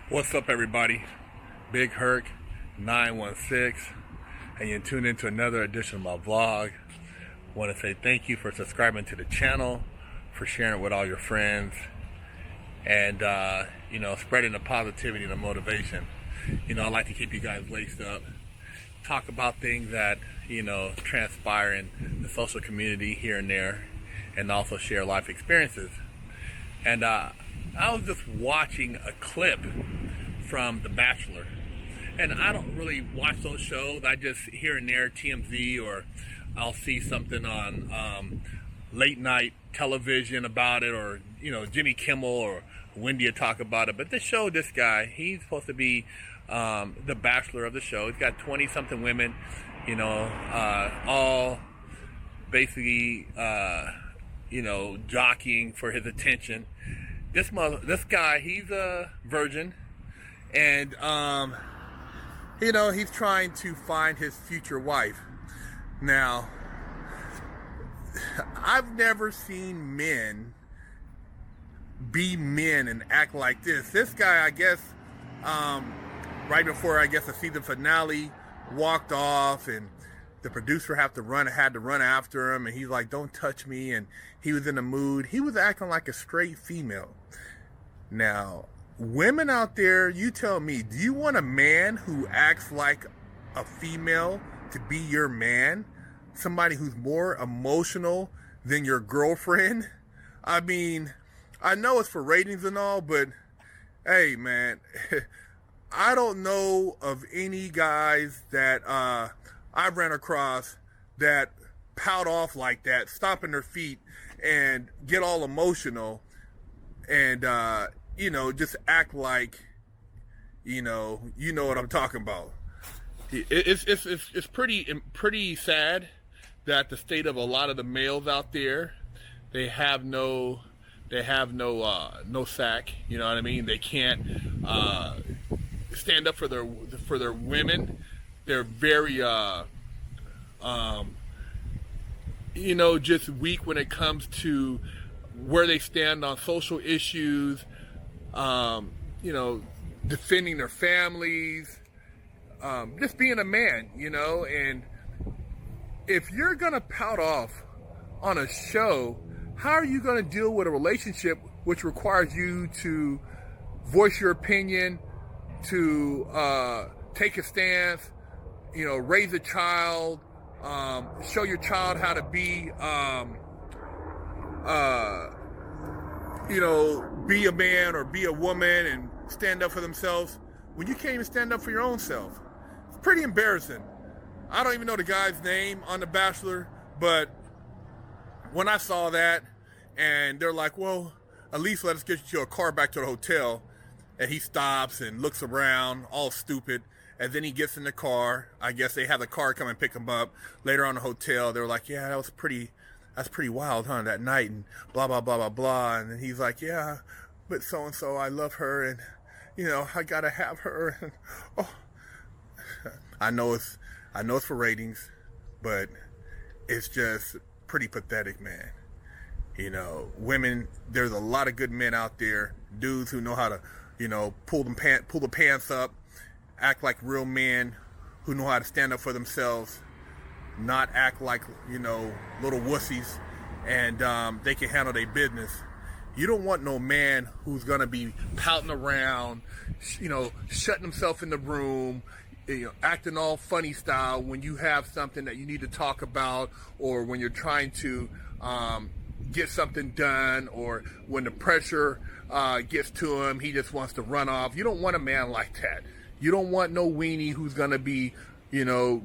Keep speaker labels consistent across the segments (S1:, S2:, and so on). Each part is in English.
S1: What's up, everybody? Big Herc 916, and you tune into another edition of my vlog. Want to say thank you for subscribing to the channel, for sharing it with all your friends, and spreading the positivity and the motivation. I like to keep you guys laced up, talk about things that transpire in the social community here and there, and also share life experiences. And I was just watching a clip from The Bachelor, and I don't really watch those shows. I just here and there TMZ, or I'll see something on late night television about it, or Jimmy Kimmel or Wendy talk about it. But this show, this guy, he's supposed to be the Bachelor of the show. He's got 20 something women, all basically jockeying for his attention. This guy, he's a virgin, and he's trying to find his future wife. Now, I've never seen men be men and act like this. This guy, I guess, right before the season finale, walked off, and the producer had to run after him, and he's like, "Don't touch me," and he was in the mood. He was acting like a straight female. Now, women out there, you tell me, do you want a man who acts like a female to be your man? Somebody who's more emotional than your girlfriend? I mean, I know it's for ratings and all, but hey, man, I don't know of any guys that I've ran across that pout off like that, stomping their feet and get all emotional and just act like you know what I'm talking about. It's pretty sad that the state of a lot of the males out there, they have no sack. You know what I mean? They can't stand up for their women. They're very just weak when it comes to where they stand on social issues, defending their families, just being a man, and if you're gonna pout off on a show, how are you gonna deal with a relationship which requires you to voice your opinion, to take a stance, raise a child, show your child how to be, be a man or be a woman and stand up for themselves when you can't even stand up for your own self? It's pretty embarrassing. I don't even know the guy's name on The Bachelor, but when I saw that, and they're like, well, at least let us get you a car back to the hotel, and he stops and looks around all stupid, and then he gets in the car. I guess they have the car come and pick him up later on the hotel. They're like, yeah, that's pretty wild, huh, that night, and blah, blah, blah, blah, blah. And then he's like, yeah, but so-and-so, I love her, and, I gotta have her. And, oh, I know it's for ratings, but it's just pretty pathetic, man. Women, there's a lot of good men out there, dudes who know how to, pull the pants up, act like real men, who know how to stand up for themselves, not act like, little wussies, and they can handle their business. You don't want no man who's gonna be pouting around, shutting himself in the room, acting all funny style when you have something that you need to talk about, or when you're trying to get something done, or when the pressure gets to him, he just wants to run off. You don't want a man like that. You don't want no weenie who's gonna be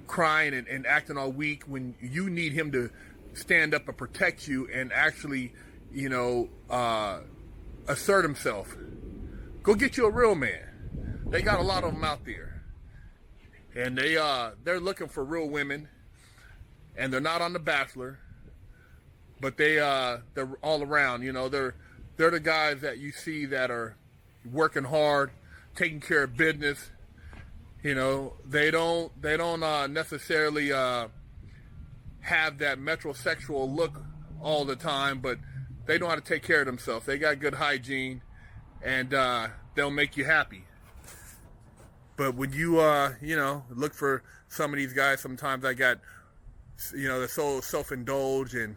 S1: crying and acting all weak when you need him to stand up and protect you and actually, assert himself. Go get you a real man. They got a lot of them out there, and they're looking for real women, and they're not on The Bachelor, but they're all around. They're the guys that you see that are working hard, taking care of business. They don't necessarily have that metrosexual look all the time, but they know how to take care of themselves. They got good hygiene, and they'll make you happy. But when you, you know, look for some of these guys, sometimes I got, you know, they're so self-indulged and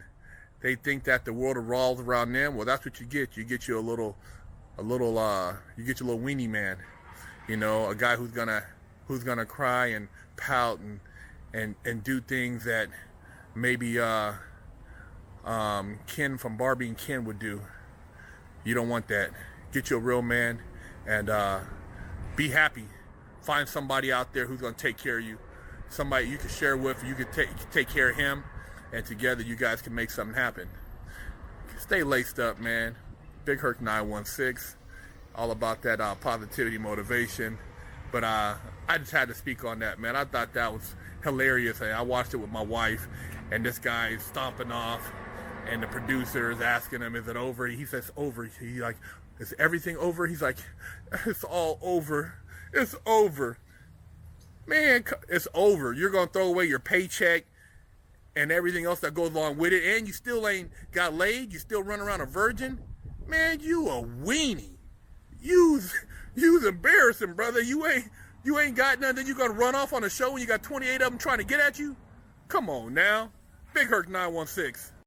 S1: they think that the world revolves around them. Well, that's what you get. You get you you get your little weenie man, you know, a guy who's gonna cry and pout and do things that maybe Ken from Barbie and Ken would do. You don't want that. Get you a real man and be happy. Find somebody out there who's gonna take care of you. Somebody you can share with, you can take care of him, and together you guys can make something happen. Stay laced up, man. Big Herc 916, all about that positivity, motivation. But I just had to speak on that, man. I thought that was hilarious. I watched it with my wife, and this guy is stomping off, and the producer is asking him, "Is it over?" He says, "Over." He's like, "Is everything over?" He's like, "It's all over. It's over." Man, it's over. You're going to throw away your paycheck and everything else that goes along with it, and you still ain't got laid. You still run around a virgin. Man, you a weenie. You's embarrassing, brother. You ain't got nothing. You going to run off on a show when you got 28 of them trying to get at you? Come on now. Big Herc 916.